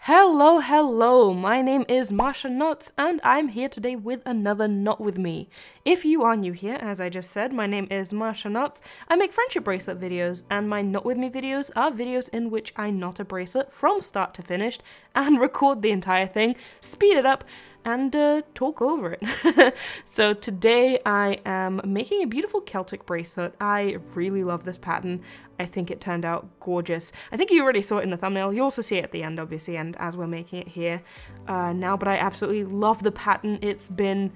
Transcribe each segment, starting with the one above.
Hello, my name is Masha and I'm here today with another Not With Me. If you are new here, as I just said, my name is Masha. I make friendship bracelet videos, and my Not With Me videos are videos in which I knot a bracelet from start to finish and record the entire thing, speed it up, and talk over it. So today I am making a beautiful Celtic bracelet. I really love this pattern. I think it turned out gorgeous. I think you already saw it in the thumbnail. You also see it at the end, obviously, and as we're making it here now, but I absolutely love the pattern. It's been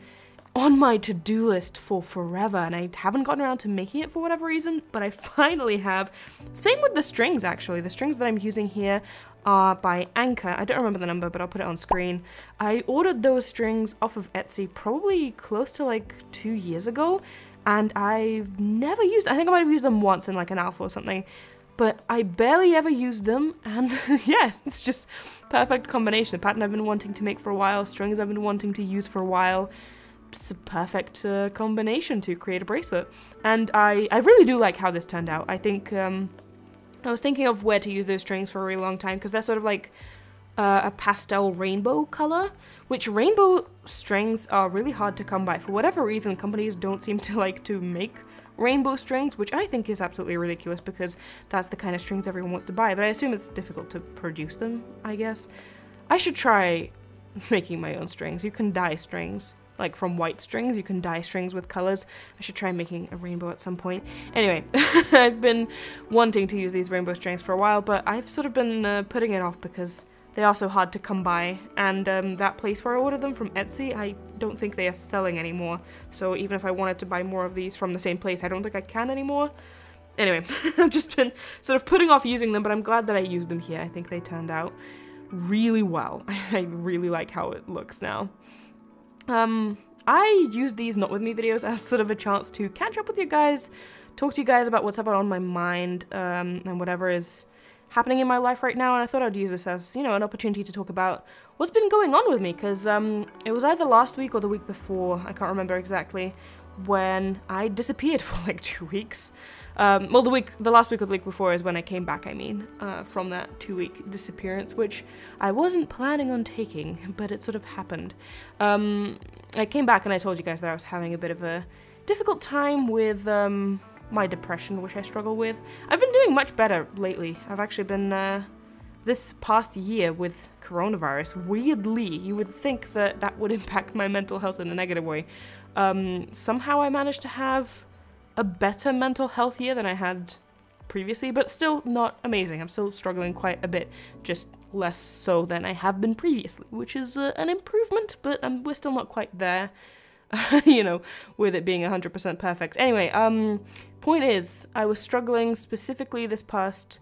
on my to-do list for forever, and I haven't gotten around to making it for whatever reason, but I finally have. Same with the strings, actually. The strings that I'm using here are by Anchor. I don't remember the number, but I'll put it on screen. I ordered those strings off of Etsy probably close to like 2 years ago, and I've never used, I think I might have used them once in like an alpha or something, but I barely ever used them, and yeah, it's just perfect combination. A pattern I've been wanting to make for a while, strings I've been wanting to use for a while. It's a perfect combination to create a bracelet, and I really do like how this turned out. I think I was thinking of where to use those strings for a really long time, because they're sort of like a pastel rainbow color, which rainbow strings are really hard to come by. For whatever reason, companies don't seem to like to make rainbow strings, which I think is absolutely ridiculous because that's the kind of strings everyone wants to buy, but I assume it's difficult to produce them, I guess. I should try making my own strings. You can dye strings. Like from white strings, you can dye strings with colors. I should try making a rainbow at some point. Anyway, I've been wanting to use these rainbow strings for a while, but I've sort of been putting it off because they are so hard to come by, and that place where I ordered them from Etsy, I don't think they are selling anymore. So even if I wanted to buy more of these from the same place, I don't think I can anymore. Anyway, I've just been sort of putting off using them, but I'm glad that I used them here. I think they turned out really well. I really like how it looks now. I use these Not With Me videos as sort of a chance to catch up with you guys, talk to you guys about what's up on my mind, and whatever is happening in my life right now, and I thought I'd use this as, you know, an opportunity to talk about what's been going on with me, because it was either last week or the week before, I can't remember exactly, when I disappeared for like 2 weeks. Well, the last week or the week before is when I came back, I mean, from that 2-week disappearance, which I wasn't planning on taking, but it sort of happened. I came back and I told you guys that I was having a bit of a difficult time with my depression, which I struggle with. I've been doing much better lately. I've actually been, this past year with coronavirus, weirdly, you would think that that would impact my mental health in a negative way. Somehow I managed to have a better mental health year than I had previously, but still not amazing. I'm still struggling quite a bit, just less so than I have been previously, which is an improvement, but we're still not quite there, you know, with it being 100% perfect. Anyway, point is, I was struggling specifically this past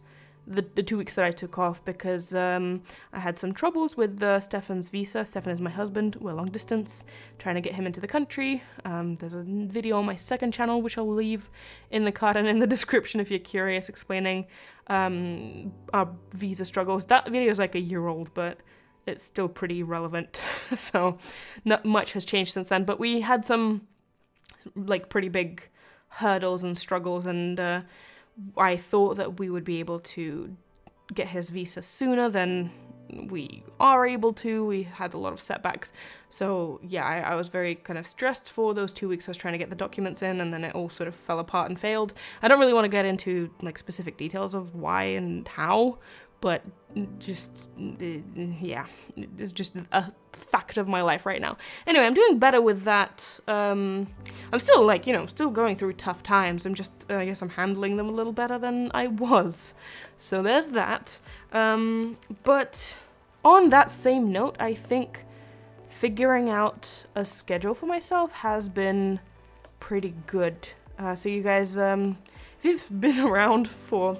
the 2 weeks that I took off because I had some troubles with Stefan's visa. Stefan is my husband. We're long distance, trying to get him into the country. There's a video on my second channel, which I'll leave in the card and in the description if you're curious, explaining our visa struggles. That video is like a year old, but it's still pretty relevant. So not much has changed since then, but we had some like pretty big hurdles and struggles, and I thought that we would be able to get his visa sooner than we are able to. We had a lot of setbacks. So yeah, I was very kind of stressed for those 2 weeks. I was trying to get the documents in, and then it all sort of fell apart and failed. I don't really want to get into like specific details of why and how, but just, yeah, it's just a fact of my life right now. Anyway, I'm doing better with that. I'm still like, you know, still going through tough times. I'm just, I guess I'm handling them a little better than I was. So there's that. But on that same note, I think figuring out a schedule for myself has been pretty good. So you guys, if you've been around for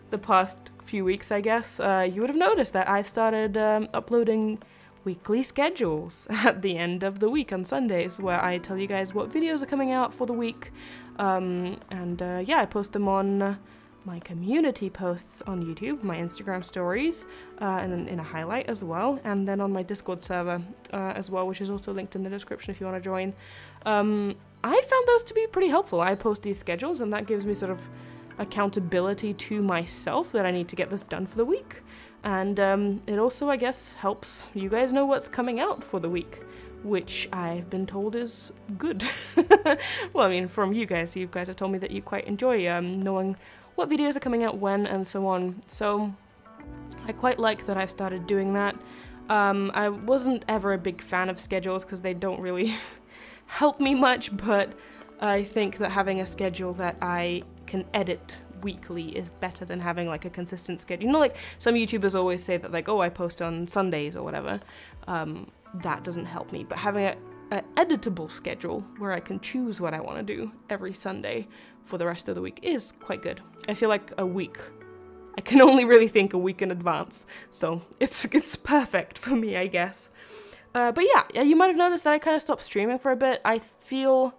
the past few weeks, I guess, you would have noticed that I started uploading weekly schedules at the end of the week on Sundays, where I tell you guys what videos are coming out for the week, yeah, I post them on my community posts on YouTube, my Instagram stories, and then in a highlight as well, and then on my Discord server as well, which is also linked in the description if you want to join. I found those to be pretty helpful. I post these schedules, and that gives me sort of accountability to myself that I need to get this done for the week. And it also, I guess, helps you guys know what's coming out for the week, which I've been told is good. Well, I mean, from you guys have told me that you quite enjoy knowing what videos are coming out when and so on. So I quite like that I've started doing that. I wasn't ever a big fan of schedules because they don't really help me much, but I think that having a schedule that I can edit weekly is better than having like a consistent schedule. You know, like some YouTubers always say that like, oh, I post on Sundays or whatever. That doesn't help me, but having an editable schedule where I can choose what I want to do every Sunday for the rest of the week is quite good. I feel like a week, I can only really think a week in advance, so it's perfect for me, I guess. But yeah, you might have noticed that I kind of stopped streaming for a bit. I feel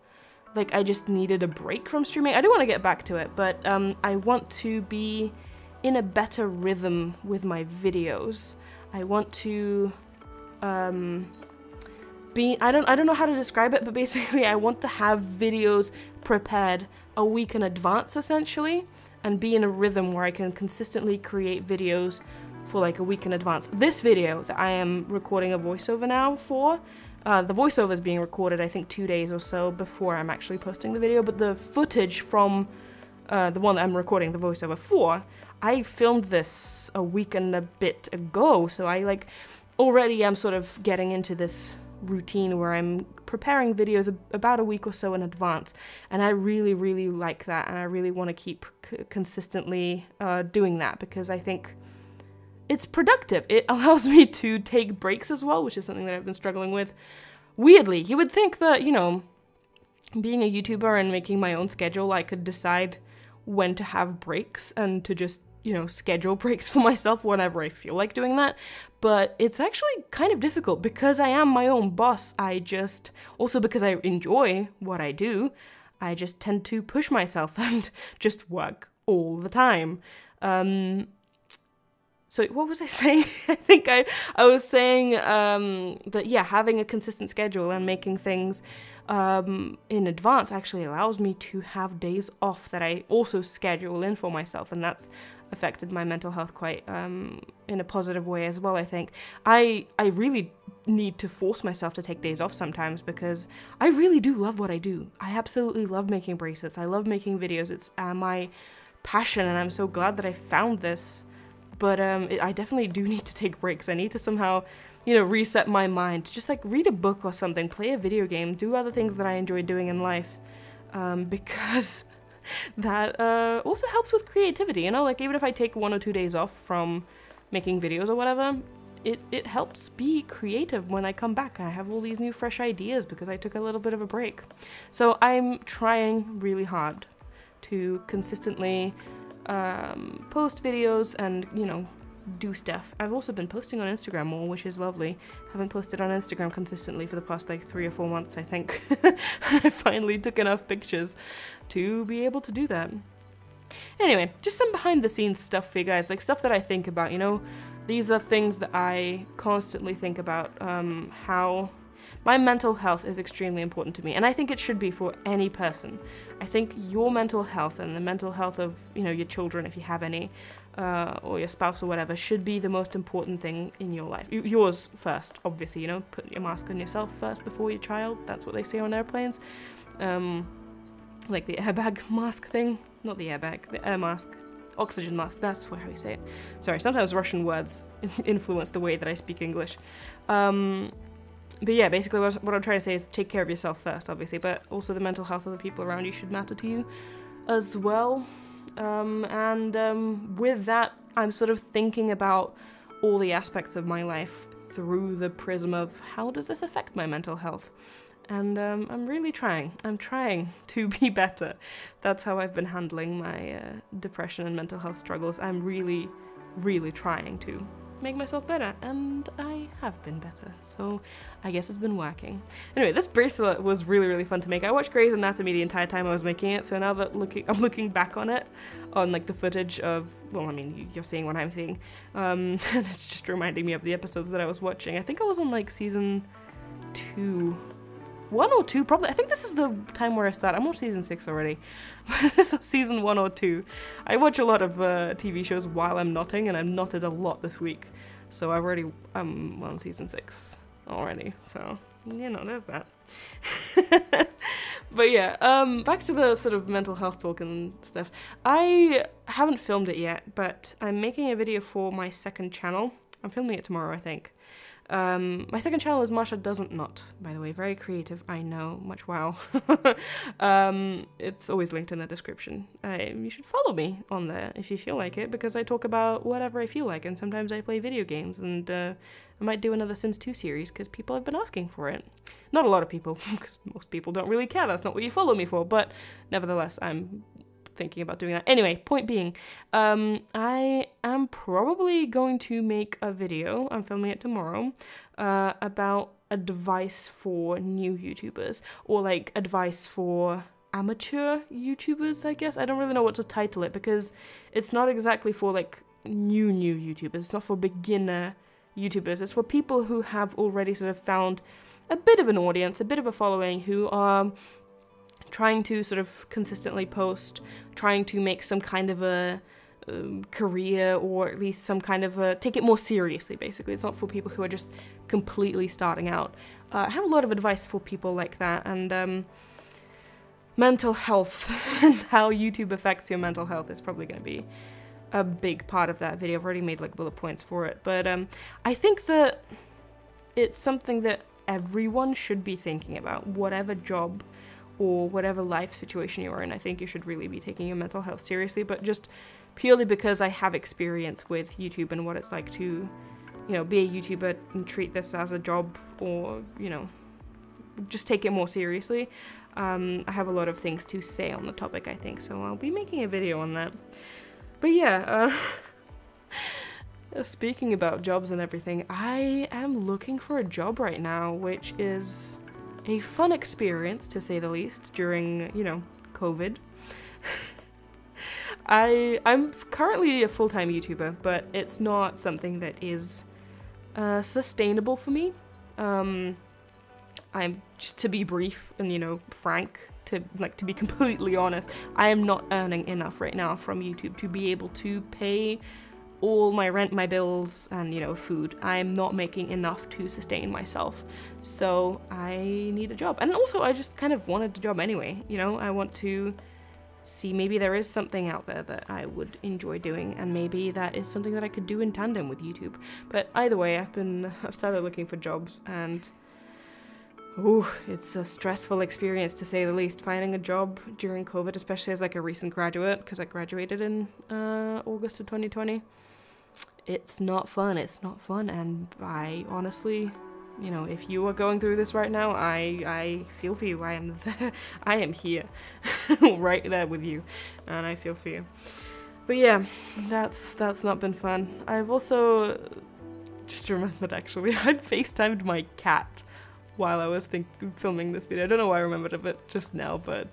like I just needed a break from streaming. I do want to get back to it, but I want to be in a better rhythm with my videos. I want to I don't know how to describe it, but basically I want to have videos prepared a week in advance, essentially, and be in a rhythm where I can consistently create videos for like a week in advance. This video that I am recording a voiceover now for, the voiceover is being recorded I think 2 days or so before I'm actually posting the video, but the footage from the one that I'm recording the voiceover for, I filmed this a week and a bit ago, so I like already am sort of getting into this routine where I'm preparing videos about a week or so in advance, and I really, really like that, and I really want to keep consistently doing that because I think it's productive. It allows me to take breaks as well, which is something that I've been struggling with. Weirdly, you would think that, you know, being a YouTuber and making my own schedule, I could decide when to have breaks and to just, you know, schedule breaks for myself whenever I feel like doing that. But it's actually kind of difficult because I am my own boss. Also because I enjoy what I do, I just tend to push myself and just work all the time. So what was I saying? I think I was saying that, yeah, having a consistent schedule and making things in advance actually allows me to have days off that I also schedule in for myself, and that's affected my mental health quite in a positive way as well, I think. I really need to force myself to take days off sometimes because I really do love what I do. I absolutely love making bracelets. I love making videos. It's my passion, and I'm so glad that I found this. But I definitely do need to take breaks. I need to somehow, you know, reset my mind. Just like read a book or something, play a video game, do other things that I enjoy doing in life. Because that also helps with creativity, you know? Like even if I take 1 or 2 days off from making videos or whatever, it helps be creative when I come back. I have all these new fresh ideas because I took a little bit of a break. So I'm trying really hard to consistently post videos and, you know, do stuff. I've also been posting on Instagram more, which is lovely. Haven't posted on Instagram consistently for the past like 3 or 4 months, I think. I finally took enough pictures to be able to do that. Anyway, just some behind the scenes stuff for you guys, like stuff that I think about, you know. These are things that I constantly think about, how my mental health is extremely important to me, and I think it should be for any person. I think your mental health and the mental health of, you know, your children, if you have any, or your spouse or whatever, should be the most important thing in your life. Yours first, obviously, you know, put your mask on yourself first before your child. That's what they say on airplanes. Like the airbag mask thing. Not the airbag, the air mask. Oxygen mask, that's how you say it. Sorry, sometimes Russian words influence the way that I speak English. But yeah, basically what I'm trying to say is take care of yourself first, obviously, but also the mental health of the people around you should matter to you as well. With that, I'm sort of thinking about all the aspects of my life through the prism of how does this affect my mental health? And I'm really trying. I'm trying to be better. That's how I've been handling my depression and mental health struggles. I'm really, really trying to make myself better, and I have been better, so I guess it's been working. Anyway, this bracelet was really, really fun to make. I watched Grey's Anatomy the entire time I was making it, so now that I'm looking back on it, on like the footage of, well, I mean, you're seeing what I'm seeing, and it's just reminding me of the episodes that I was watching. I think I was on like season 2 1 or 2, probably. I think this is the time where I start. I'm on season 6 already. This is season 1 or 2. I watch a lot of TV shows while I'm knotting, and I've knotted a lot this week. So I'm on season 6 already. So, you know, there's that. But yeah, back to the sort of mental health talk and stuff. I haven't filmed it yet, but I'm making a video for my second channel. I'm filming it tomorrow, I think. My second channel is Masha Doesn't Knot, by the way. Very creative, I know. Much wow. It's always linked in the description. You should follow me on there if you feel like it, because I talk about whatever I feel like, and sometimes I play video games, and I might do another Sims 2 series, because people have been asking for it. Not a lot of people, because most people don't really care. That's not what you follow me for, but nevertheless, I'm thinking about doing that. Anyway, point being, I am probably going to make a video, I'm filming it tomorrow, about advice for new YouTubers, or like advice for amateur YouTubers, I guess. I don't really know what to title it, because it's not exactly for like new YouTubers, it's not for beginner YouTubers, it's for people who have already sort of found a bit of an audience, a bit of a following, who are trying to sort of consistently post, trying to make some kind of a career, or at least some kind of a, take it more seriously, basically. It's not for people who are just completely starting out. I have a lot of advice for people like that, and mental health and how YouTube affects your mental health is probably going to be a big part of that video. I've already made like bullet points for it, but I think that it's something that everyone should be thinking about, whatever job or whatever life situation you're in. I think you should really be taking your mental health seriously, but just purely because I have experience with YouTube and what it's like to, you know, be a YouTuber and treat this as a job, or, you know, just take it more seriously. I have a lot of things to say on the topic, I think, so I'll be making a video on that. But yeah, speaking about jobs and everything, I am looking for a job right now, which is a fun experience, to say the least, during, you know, COVID. I'm currently a full-time YouTuber, but it's not something that is sustainable for me. I'm, just to be brief and, you know, frank, to be completely honest, I am not earning enough right now from YouTube to be able to pay all my rent, my bills, and, you know, food. I'm not making enough to sustain myself, so I need a job. And also, I just kind of wanted a job anyway, you know. I want to see maybe there is something out there that I would enjoy doing, and maybe that is something that I could do in tandem with YouTube. But either way, I've started looking for jobs, and ooh, it's a stressful experience, to say the least, finding a job during COVID, especially as like a recent graduate, because I graduated in August of 2020. It's not fun, and I honestly, you know, if you are going through this right now, I feel for you. I am there. I am here, right there with you, and I feel for you. But yeah, that's not been fun. I've also just remembered, actually, I'd FaceTimed my cat while I was filming this video. I don't know why I remembered of it just now, but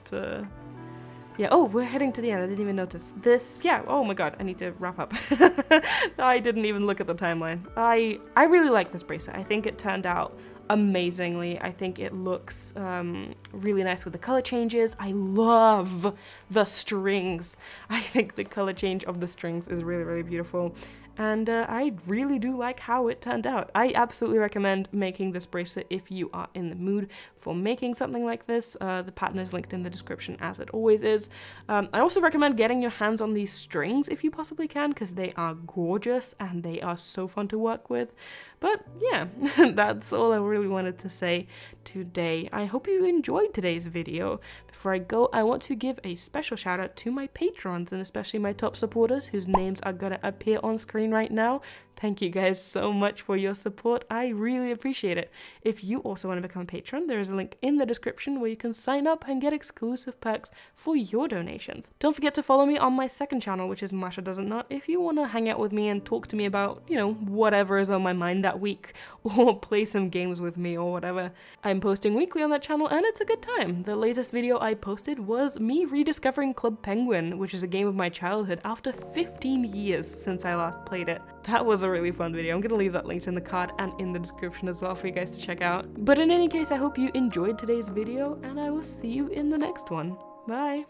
yeah. Oh, we're heading to the end. I didn't even notice this. Yeah. Oh my god, I need to wrap up. I didn't even look at the timeline. I really like this bracelet. I think it turned out amazingly. I think it looks really nice with the color changes. I love the strings. I think the color change of the strings is really, really beautiful. And I really do like how it turned out. I absolutely recommend making this bracelet if you are in the mood for making something like this. The pattern is linked in the description, as it always is. I also recommend getting your hands on these strings if you possibly can, because they are gorgeous and they are so fun to work with. But yeah, that's all I really wanted to say today. I hope you enjoyed today's video. Before I go, I want to give a special shout out to my patrons, and especially my top supporters, whose names are gonna appear on screen right now. Thank you guys so much for your support. I really appreciate it. If you also want to become a patron, there is a link in the description where you can sign up and get exclusive perks for your donations. Don't forget to follow me on my second channel, which is Masha Doesn't Knot, if you want to hang out with me and talk to me about, you know, whatever is on my mind that week, or play some games with me or whatever. I'm posting weekly on that channel, and it's a good time. The latest video I posted was me rediscovering Club Penguin, which is a game of my childhood after 15 years since I last played it. That was was a really fun video. I'm gonna leave that linked in the card and in the description as well for you guys to check out. But in any case, I hope you enjoyed today's video, and I will see you in the next one. Bye!